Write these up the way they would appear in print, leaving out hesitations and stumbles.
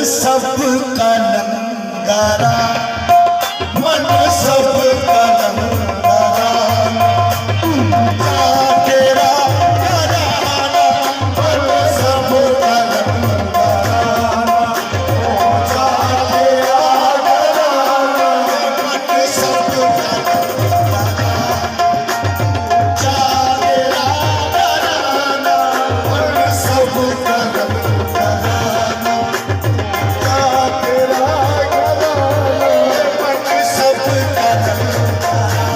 सबका नंगारा, मन सबका नंगारा, ऊंचा तेरा घराना, मन सबका नंगारा, ऊंचा तेरा घराना, मन सबका नंगारा, ऊंचा तेरा घराना, मन सबका नंगारा। तेरा घराना, मन सबका नंगारा।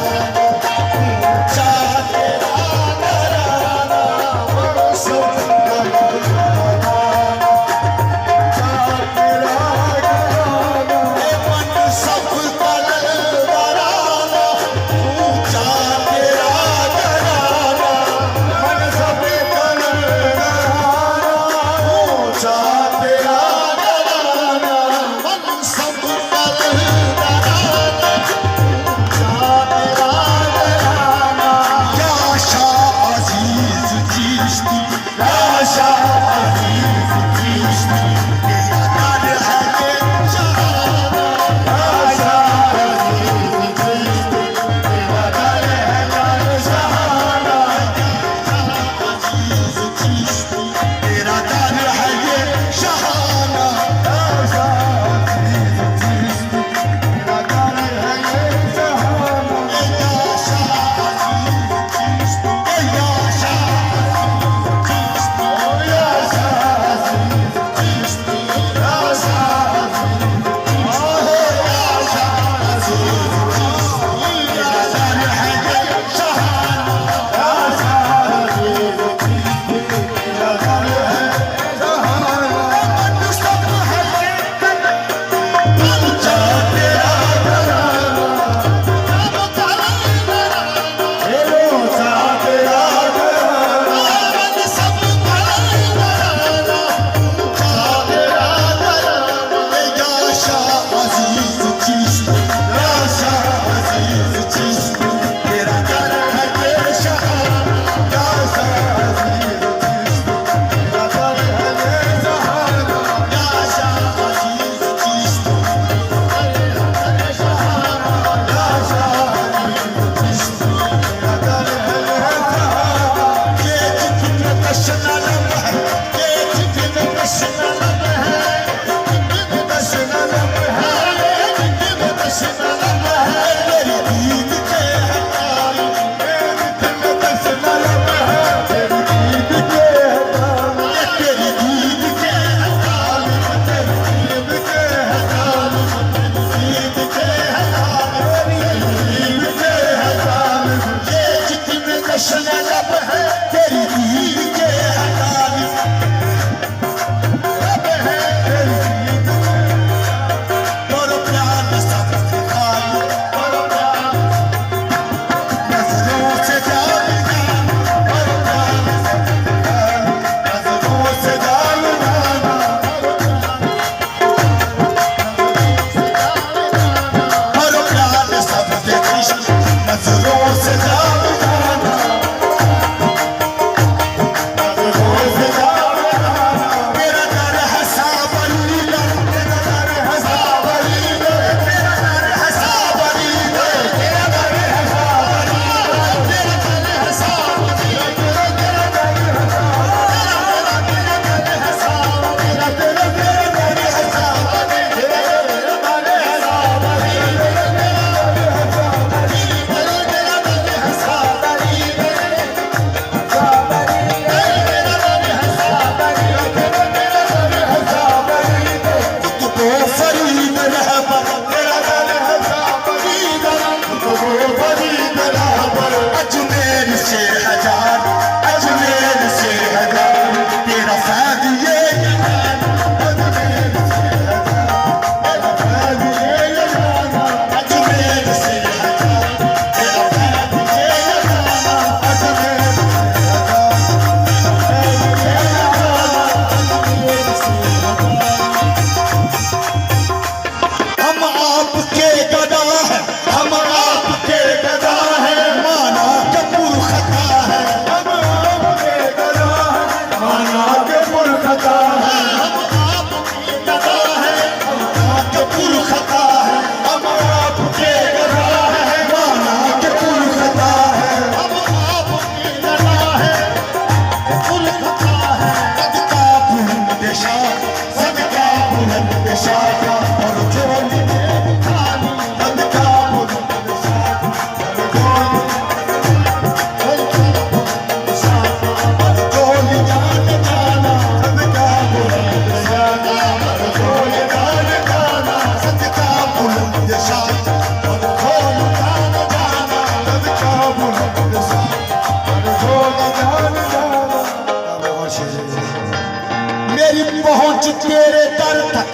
तेरे दर तक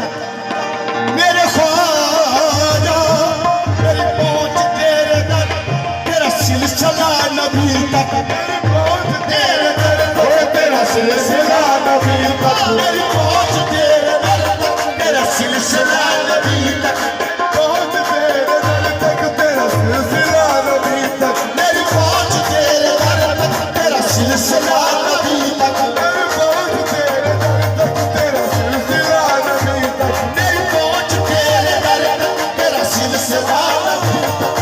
मेरे ख्वाजा, मेरी पहुंच तेरे दर, तेरा सिलसिला नबी तक, मेरी पहुंच तेरे दर तक, तेरा सिलसिला नबी तक, मेरी पहुंच तेरे दर तक, तेरा सिलसिला नबी तक, पहुंच तेरे दर तक, तेरा सिलसिला नबी तक, मेरी पहुंच तेरे दर तक, तेरा सिलसिला नबी तक, मेरी पहुंच तेरे दर तक, तेरा सिलसिला नबी तक, मेरी पहुंच तेरे दर तक, तेरा सिलसिला नबी तक,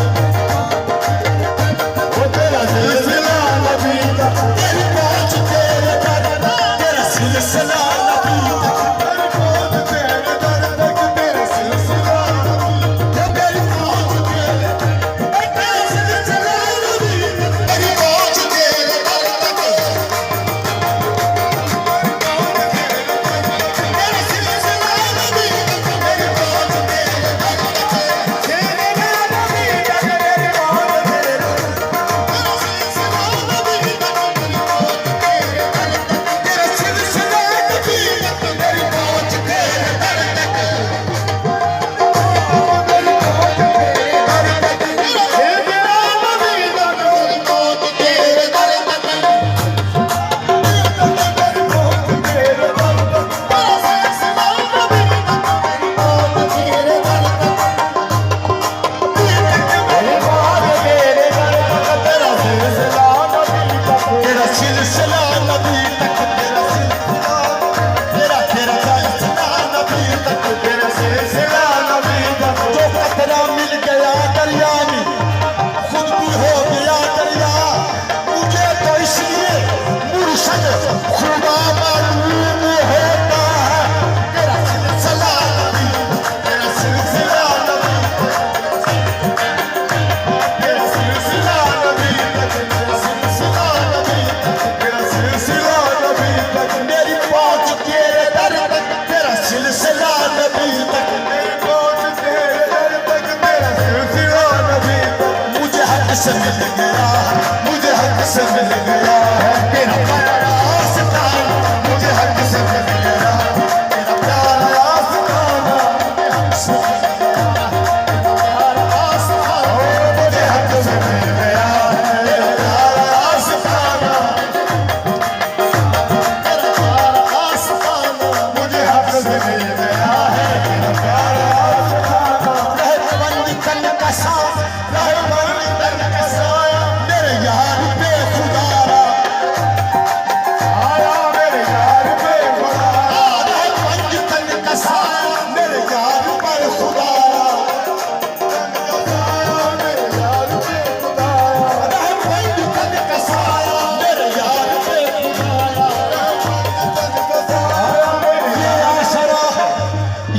वो तेरा सिलसिला नबी तक, तेरी पहुंच तेरे दर तक, तेरा सिलसिला नबी तक, मेरी पहुंच तेरे दर तक, तेरा सिलसिला नबी तक, मेरी पहुंच तेरे दर तक, तेरा सिलसिला नबी तक, मेरी पहुंच तेरे दर तक, तेरा सिलसिला नबी तक, मेरी पहुंच तेरे दर तक, तेरे नबी तक, मेरी पहुंच तेरे दर तक, तेरा सिलसिला नबी तक, मेरी पहुंच तेरे दर तक, तेरा सिलसिला नबी तक, मेरी पहुंच तेरे दर तक, मेरी पहुंच तेरे दर तक, तेरा सिलसिला नबी तक, मेरी पहुंच तेरे दर तक, मेरी पहुंच तेरे दर तक, तेरा सिलसिला नबी तक, मेरी पहुंच तेरे दर तक, मेरी पहुंच तेरे दर तक, तेरा सिलसिला नबी तक, तेरा सिलसिला नबी तक, तेरा सिलसिला, तेरा तेरा सिलसिला नबी तक, तेरा सिलसिला नबी तक, जो कतरा मिल गया दरिया में खुद भी हो गया दरिया, मुझे तो इसलिए मुर्शद खुदा मालूम होता है, तेरा सिलसिला नबी, तेरा सिलसिला नबी, तेरा सिलसिला नबी तक, तेरा सिलसिला नबी तक, तेरा सिलसिला नबी तक, मेरी पहुंच तेरे दर तक, तेरा सिलसिला नबी तक, मेरी पहुंच तेरे दर तक, तेरा सिलसिला नबी तक, मुझे हक से मिल गया है, मुझे हक से मिल गया है तेरा प्यारा आस्ताना, मुझे हक से मिल गया है तेरा प्यारा आस्ताना, मुझे हक से मिल गया है तेरा प्यारा आस्ताना, मुझे हक से मिल गया है तेरा प्यारा आस्ताना, तेरा प्यारा आस्ताना, मुझे हक से मिल गया है तेरा प्यारा आस्ताना, रहबंद तन का साथ, रहबंद तन का साया, मेरे यार पे खुदारा आया, मेरे यार पे खुदारा, रहबंद तन का साया, मेरे यार पर खुदारा, मेरे यार पे खुदारा, रहबंद तन का साया, मेरे यार पे खुदारा, रहबंद तन का साया, ये आसरा है,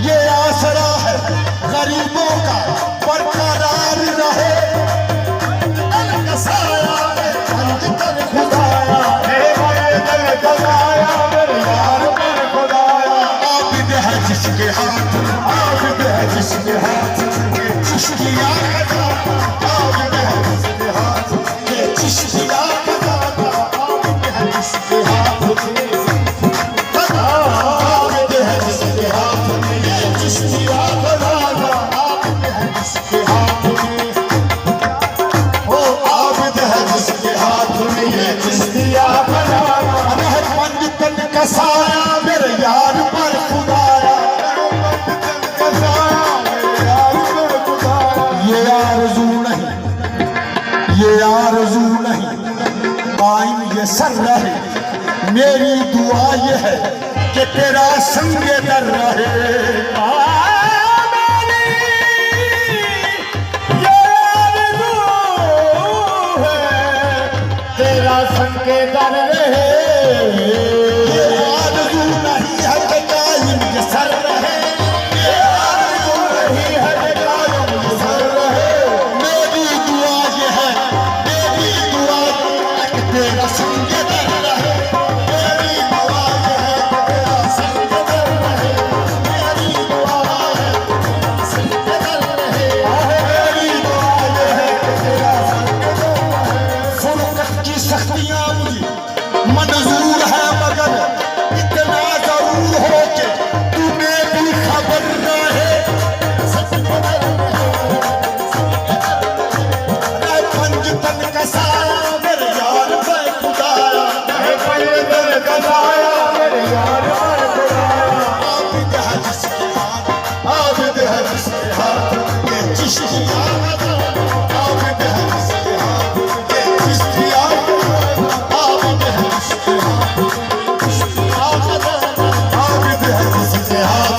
ये आसरा है गरीबों का बरकरार रहे, तन का साया, रहबंद तन खुदाया, रहबंद तन का साया, मेरे यार पर खुदाया, आबिद है जिसके हाथ, आबिद है जिसके हाथ, ये चिश्तिया का दाता, आबिद है जिसके हाथ, ये चिश्तिया का दाता, आबिद है जिसके हाथ, आबिद है जिसके हाथ, ये चिश्तिया का दाता, आबिद है जिसके हाथ में, ओ आबिद है जिसके हाथ में ये चिश्तिया का दाता, रहबंद तन का साया, मेरे यार पर खुदाया, रहबंद तन का साया, मेरे यार पर खुदाया, ये आरज़ू नहीं, ये आरज़ू नहीं, कायम ये सर रहे, मेरी दुआ ये है कि तेरा संग दर रहे, ये आरज़ू है तेरा संग दर रहे, ये आरज़ू नहीं है कि कायम ये सर रहे, ये आरज़ू नहीं है कि कायम ये सर रहे, मेरी दुआ ये है, मेरी दुआ ये है कि तेरा संग दर रहे, मेरी दुआ ये है कि तेरा संग दर रहे, जिसके हाथ आबिद है जिसके हाथ ये चिश्तिया आबिद है जिसके हाथ ये चिश्तिया आबिद है जिसके हाथ चिश्तिया आबिद है जिसके हाथ